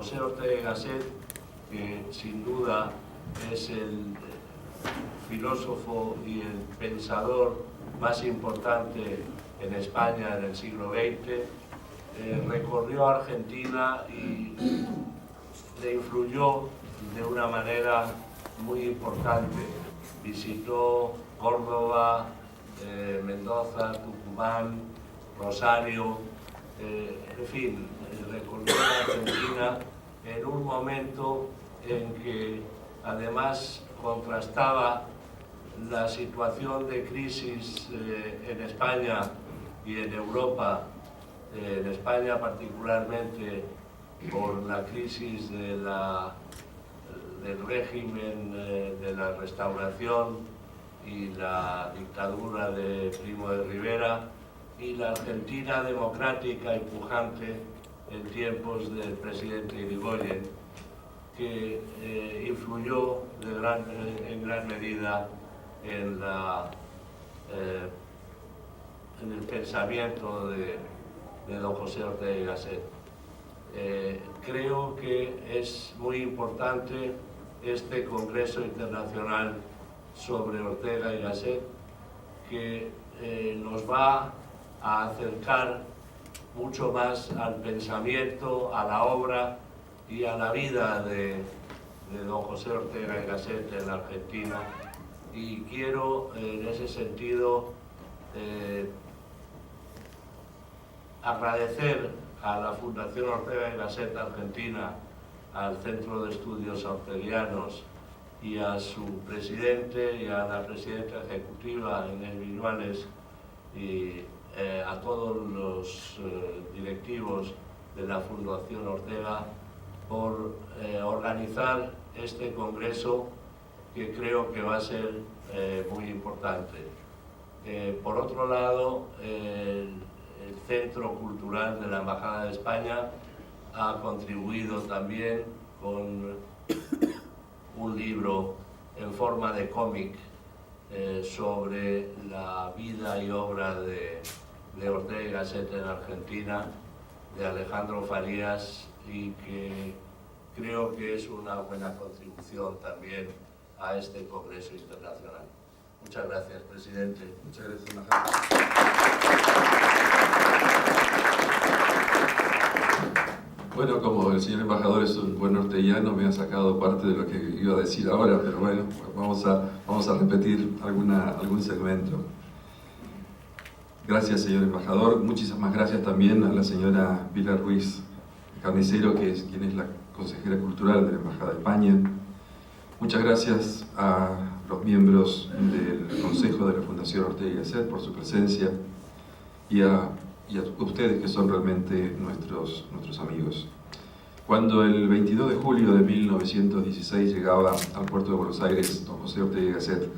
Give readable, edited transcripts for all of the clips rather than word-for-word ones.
José Ortega y Gasset, que sin duda es el filósofo y el pensador más importante en España en el siglo XX, recorrió Argentina y le influyó de una manera muy importante. Visitó Córdoba, Mendoza, Tucumán, Rosario, en fin, recorrió Argentina en un momento en que además contrastaba la situación de crisis en España y en Europa, en España particularmente por la crisis del régimen de la Restauración y la dictadura de Primo de Rivera, y la Argentina democrática y pujante en tiempos del presidente Irigoyen, que influyó en gran medida en el pensamiento de don José Ortega y Gasset. Creo que es muy importante este Congreso Internacional sobre Ortega y Gasset, que nos va a acercar mucho más al pensamiento, a la obra y a la vida de don José Ortega y Gasset en la Argentina. Y quiero en ese sentido agradecer a la Fundación Ortega y Gasset Argentina, al Centro de Estudios Orteguianos y a su presidente y a la presidenta ejecutiva Inés Viñuales y a todos los directivos de la Fundación Ortega por organizar este congreso, que creo que va a ser muy importante. Por otro lado, el Centro Cultural de la Embajada de España ha contribuido también con un libro en forma de cómic sobre la vida y obra de Ortega y Gasset en Argentina, de Alejandro Farías, y que creo que es una buena contribución también a este Congreso Internacional. Muchas gracias, presidente. Muchas gracias, embajador. Bueno, como el señor embajador es un buen orteguiano, me ha sacado parte de lo que iba a decir ahora, pero bueno, vamos a repetir algún segmento. Gracias, señor embajador. Muchísimas gracias también a la señora Pilar Ruiz Carnicero, quien es la consejera cultural de la Embajada de España. Muchas gracias a los miembros del Consejo de la Fundación Ortega y Gasset por su presencia, y a ustedes, que son realmente nuestros amigos. Cuando el 22 de julio de 1916 llegaba al puerto de Buenos Aires don José Ortega y Gasset,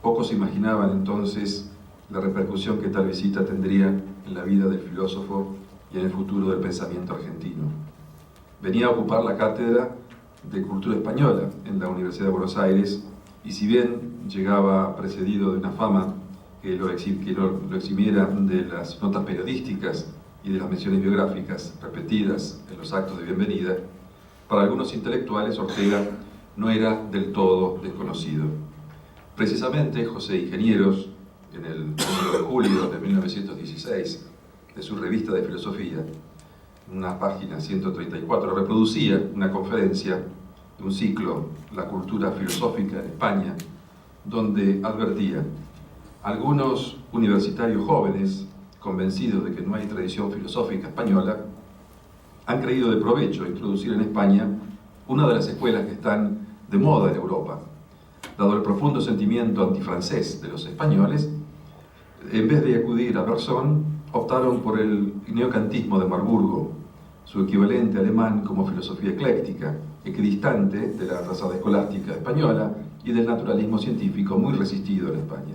pocos imaginaban entonces la repercusión que tal visita tendría en la vida del filósofo y en el futuro del pensamiento argentino. Venía a ocupar la cátedra de Cultura Española en la Universidad de Buenos Aires, y si bien llegaba precedido de una fama que lo eximiera de las notas periodísticas y de las menciones biográficas repetidas en los actos de bienvenida, para algunos intelectuales Ortega no era del todo desconocido. Precisamente José Ingenieros, en el número de julio de 1916 de su revista de filosofía, en una página 134, reproducía una conferencia de un ciclo, La cultura filosófica en España, donde advertía: algunos universitarios jóvenes, convencidos de que no hay tradición filosófica española, han creído de provecho introducir en España una de las escuelas que están de moda en Europa. Dado el profundo sentimiento antifrancés de los españoles, en vez de acudir a Bersón, optaron por el neocantismo de Marburgo, su equivalente alemán como filosofía ecléctica, equidistante de la trazada escolástica española y del naturalismo científico muy resistido en España.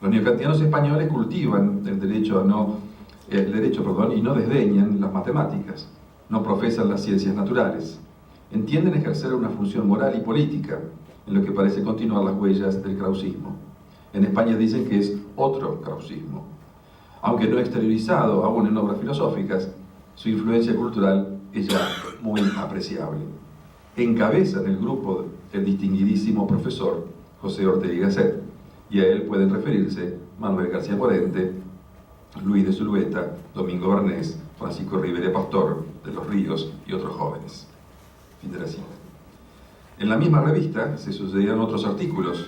Los neocantianos españoles cultivan el derecho y no desdeñan las matemáticas, no profesan las ciencias naturales, entienden ejercer una función moral y política, en lo que parece continuar las huellas del krausismo. En España dicen que es otro krausismo. Aunque no exteriorizado aún en obras filosóficas, su influencia cultural es ya muy apreciable. Encabezan el grupo el distinguidísimo profesor José Ortega y Gasset, y a él pueden referirse Manuel García Morente, Luis de Zulueta, Domingo Barnés, Francisco Rivera Pastor, de los Ríos y otros jóvenes. Fin de la cita. En la misma revista se sucedían otros artículos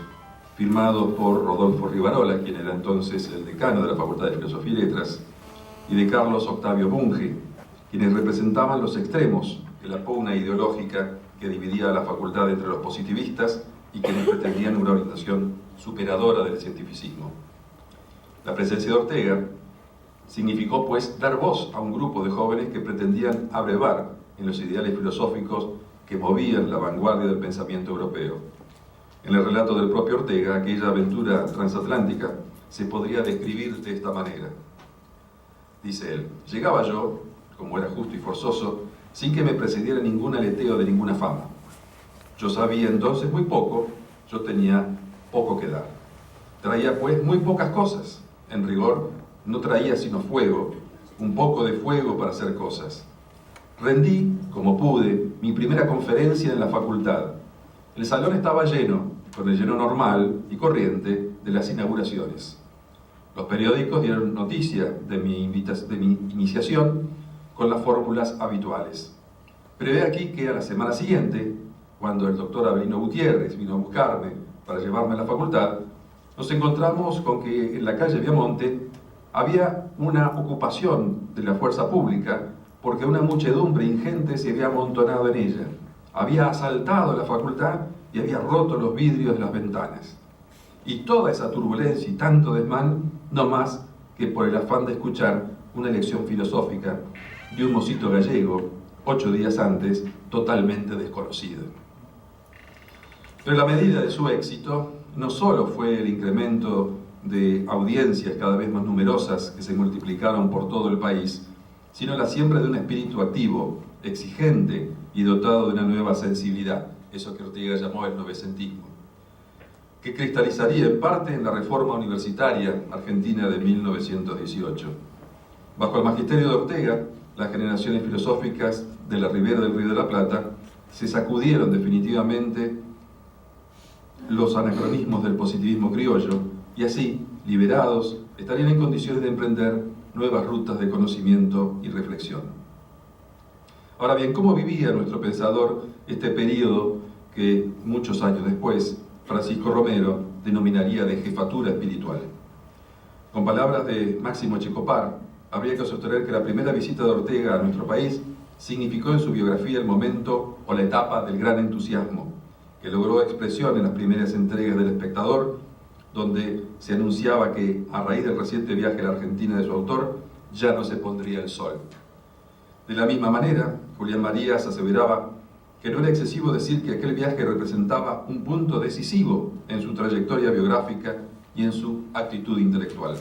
firmados por Rodolfo Rivarola, quien era entonces el decano de la Facultad de Filosofía y Letras, y de Carlos Octavio Bunge, quienes representaban los extremos de la pugna ideológica que dividía a la facultad entre los positivistas y quienes pretendían una orientación superadora del cientificismo. La presencia de Ortega significó, pues, dar voz a un grupo de jóvenes que pretendían abrevar en los ideales filosóficos que movían la vanguardia del pensamiento europeo. En el relato del propio Ortega, aquella aventura transatlántica se podría describir de esta manera. Dice él: llegaba yo, como era justo y forzoso, sin que me precediera ningún aleteo de ninguna fama. Yo sabía entonces muy poco, yo tenía poco que dar. Traía pues muy pocas cosas. En rigor, no traía sino fuego, un poco de fuego para hacer cosas. Rendí, como pude, mi primera conferencia en la facultad. El salón estaba lleno, con el lleno normal y corriente de las inauguraciones. Los periódicos dieron noticia de mi iniciación con las fórmulas habituales. Pero he aquí que a la semana siguiente, cuando el doctor Avelino Gutiérrez vino a buscarme para llevarme a la facultad, nos encontramos con que en la calle Viamonte había una ocupación de la fuerza pública porque una muchedumbre ingente se había amontonado en ella. Había asaltado la facultad y había roto los vidrios de las ventanas. Y toda esa turbulencia y tanto desmán, no más que por el afán de escuchar una lección filosófica de un mocito gallego, 8 días antes, totalmente desconocido. Pero la medida de su éxito no solo fue el incremento de audiencias cada vez más numerosas que se multiplicaron por todo el país, sino la siembra de un espíritu activo, exigente y dotado de una nueva sensibilidad, eso que Ortega llamó el novecentismo, que cristalizaría en parte en la reforma universitaria argentina de 1918. Bajo el magisterio de Ortega, las generaciones filosóficas de la ribera del Río de la Plata se sacudieron definitivamente los anacronismos del positivismo criollo y así, liberados, estarían en condiciones de emprender nuevas rutas de conocimiento y reflexión. Ahora bien, ¿cómo vivía nuestro pensador este periodo que muchos años después Francisco Romero denominaría de jefatura espiritual? Con palabras de Máximo Checopar, habría que sostener que la primera visita de Ortega a nuestro país significó en su biografía el momento o la etapa del gran entusiasmo, que logró expresión en las primeras entregas del Espectador, donde se anunciaba que, a raíz del reciente viaje a la Argentina de su autor, ya no se pondría el sol. De la misma manera, Julián Marías aseveraba que no era excesivo decir que aquel viaje representaba un punto decisivo en su trayectoria biográfica y en su actitud intelectual.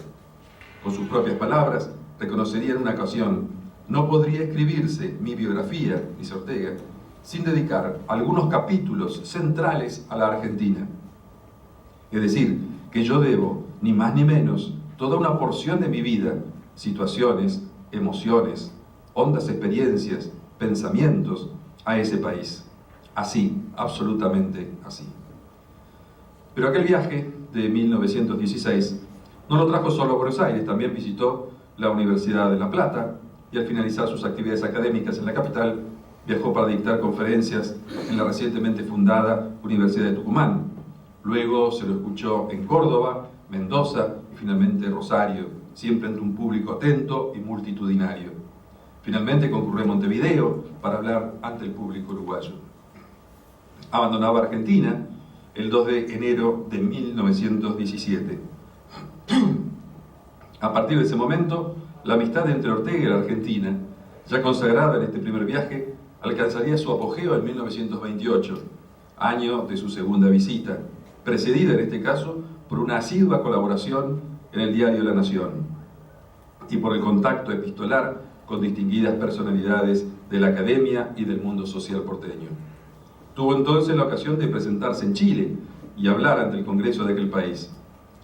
Con sus propias palabras, reconocería en una ocasión: no podría escribirse mi biografía, dice Ortega, sin dedicar algunos capítulos centrales a la Argentina. Es decir, que yo debo, ni más ni menos, toda una porción de mi vida, situaciones, emociones, hondas experiencias, pensamientos, a ese país. Así, absolutamente así. Pero aquel viaje de 1916 no lo trajo solo a Buenos Aires, también visitó la Universidad de La Plata y al finalizar sus actividades académicas en la capital, viajó para dictar conferencias en la recientemente fundada Universidad de Tucumán. Luego se lo escuchó en Córdoba, Mendoza y finalmente Rosario, siempre ante un público atento y multitudinario. Finalmente concurrió a Montevideo para hablar ante el público uruguayo. Abandonaba Argentina el 2 de enero de 1917. A partir de ese momento, la amistad entre Ortega y la Argentina, ya consagrada en este primer viaje, alcanzaría su apogeo en 1928, año de su segunda visita, precedida en este caso por una asidua colaboración en el diario La Nación y por el contacto epistolar con distinguidas personalidades de la academia y del mundo social porteño. Tuvo entonces la ocasión de presentarse en Chile y hablar ante el Congreso de aquel país.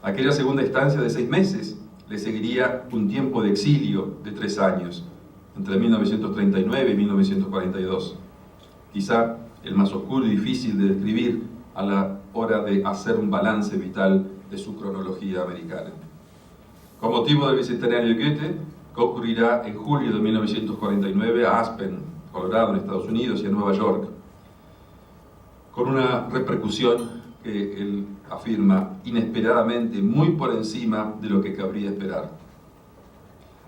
Aquella segunda estancia de 6 meses le seguiría un tiempo de exilio de 3 años, entre 1939 y 1942. Quizá el más oscuro y difícil de describir a la hora de hacer un balance vital de su cronología americana. Con motivo del bicentenario de Goethe, que ocurrirá en julio de 1949 a Aspen, Colorado, en Estados Unidos, y a Nueva York, con una repercusión que él afirma inesperadamente muy por encima de lo que cabría esperar.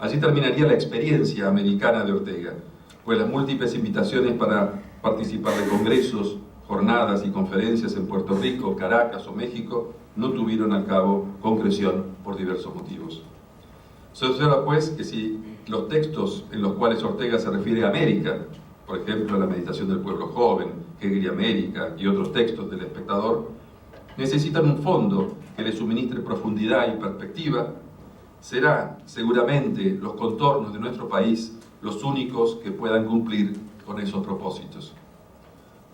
Allí terminaría la experiencia americana de Ortega, pues las múltiples invitaciones para participar de congresos, jornadas y conferencias en Puerto Rico, Caracas o México no tuvieron al cabo concreción por diversos motivos. Se observa pues que si los textos en los cuales Ortega se refiere a América, por ejemplo La meditación del pueblo joven, Hegel y América y otros textos del Espectador, necesitan un fondo que les suministre profundidad y perspectiva, será seguramente los contornos de nuestro país los únicos que puedan cumplir con esos propósitos.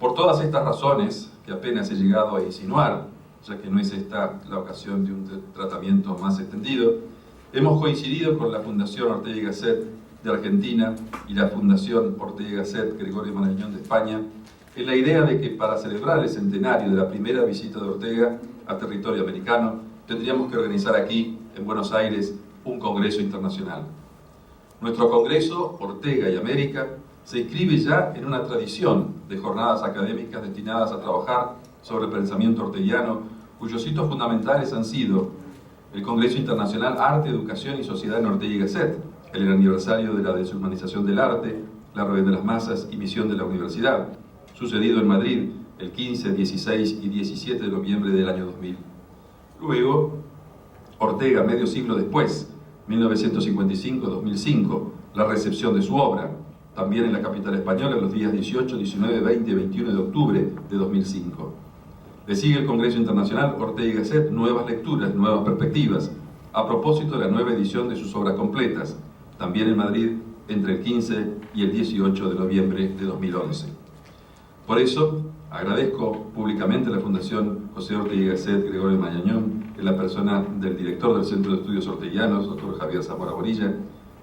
Por todas estas razones, que apenas he llegado a insinuar, ya que no es esta la ocasión de un tratamiento más extendido, hemos coincidido con la Fundación Ortega y Gasset de Argentina y la Fundación Ortega y Gasset Gregorio Marañón de España en la idea de que para celebrar el centenario de la primera visita de Ortega a territorio americano tendríamos que organizar aquí, en Buenos Aires, un congreso internacional. Nuestro congreso, Ortega y América, se inscribe ya en una tradición de jornadas académicas destinadas a trabajar sobre el pensamiento orteguiano, cuyos hitos fundamentales han sido el Congreso Internacional Arte, Educación y Sociedad en Ortega y Gasset, el aniversario de la deshumanización del arte, la rebelión de las masas y misión de la universidad, sucedido en Madrid el 15, 16 y 17 de noviembre del año 2000. Luego, Ortega, medio siglo después, 1955-2005, la recepción de su obra, también en la capital española, los días 18, 19, 20 y 21 de octubre de 2005. Le sigue el Congreso Internacional Ortega y Gasset, nuevas lecturas, nuevas perspectivas, a propósito de la nueva edición de sus obras completas, también en Madrid, entre el 15 y el 18 de noviembre de 2011. Por eso, agradezco públicamente a la Fundación José Ortega y Gasset Gregorio Marañón, en la persona del director del Centro de Estudios Orteguianos, doctor Javier Zamora Borilla,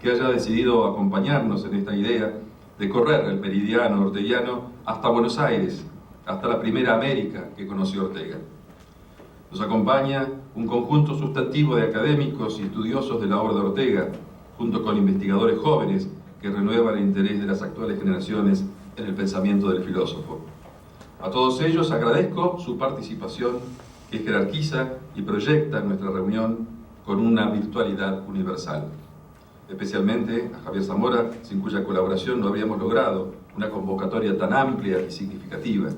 que haya decidido acompañarnos en esta idea de correr el meridiano orteguiano hasta Buenos Aires, hasta la primera América que conoció Ortega. Nos acompaña un conjunto sustantivo de académicos y estudiosos de la obra de Ortega, junto con investigadores jóvenes que renuevan el interés de las actuales generaciones en el pensamiento del filósofo. A todos ellos agradezco su participación, que jerarquiza y proyecta nuestra reunión con una virtualidad universal. Especialmente a Javier Zamora, sin cuya colaboración no habríamos logrado una convocatoria tan amplia y significativa.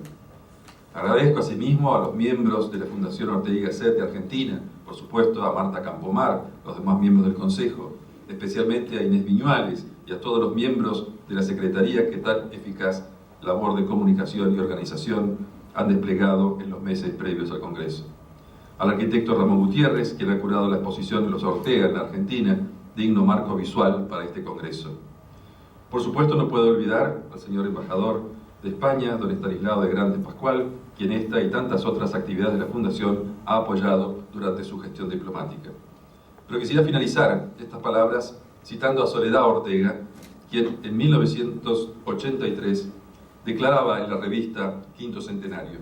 Agradezco asimismo a los miembros de la Fundación Ortega y Gasset de Argentina, por supuesto a Marta Campomar, los demás miembros del Consejo, especialmente a Inés Viñuales y a todos los miembros de la Secretaría que tan eficaz labor de comunicación y organización han desplegado en los meses previos al Congreso. Al arquitecto Ramón Gutiérrez, quien ha curado la exposición de los Ortega en la Argentina, digno marco visual para este Congreso. Por supuesto no puedo olvidar al señor embajador de España, don Estanislao de Grandes Pascual, quien esta y tantas otras actividades de la Fundación ha apoyado durante su gestión diplomática. Pero quisiera finalizar estas palabras citando a Soledad Ortega, quien en 1983 declaraba en la revista Quinto Centenario: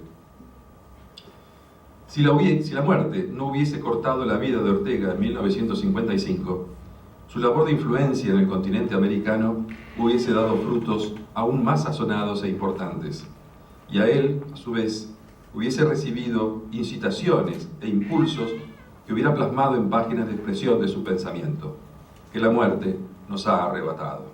si la muerte no hubiese cortado la vida de Ortega en 1955, su labor de influencia en el continente americano hubiese dado frutos aún más sazonados e importantes, y a él, a su vez, hubiese recibido incitaciones e impulsos que hubiera plasmado en páginas de expresión de su pensamiento, que la muerte nos ha arrebatado.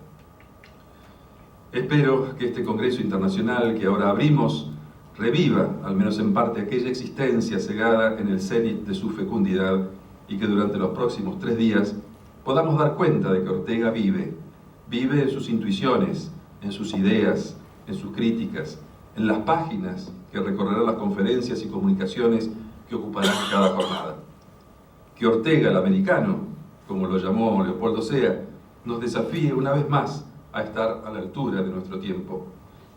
Espero que este Congreso Internacional que ahora abrimos reviva, al menos en parte, aquella existencia cegada en el cenit de su fecundidad y que durante los próximos 3 días podamos dar cuenta de que Ortega vive en sus intuiciones, en sus ideas, en sus críticas, en las páginas que recorrerán las conferencias y comunicaciones que ocuparán cada jornada. Que Ortega, el americano, como lo llamó Leopoldo Sea, nos desafíe una vez más a estar a la altura de nuestro tiempo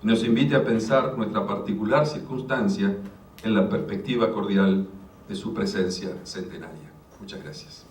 y nos invite a pensar nuestra particular circunstancia en la perspectiva cordial de su presencia centenaria. Muchas gracias.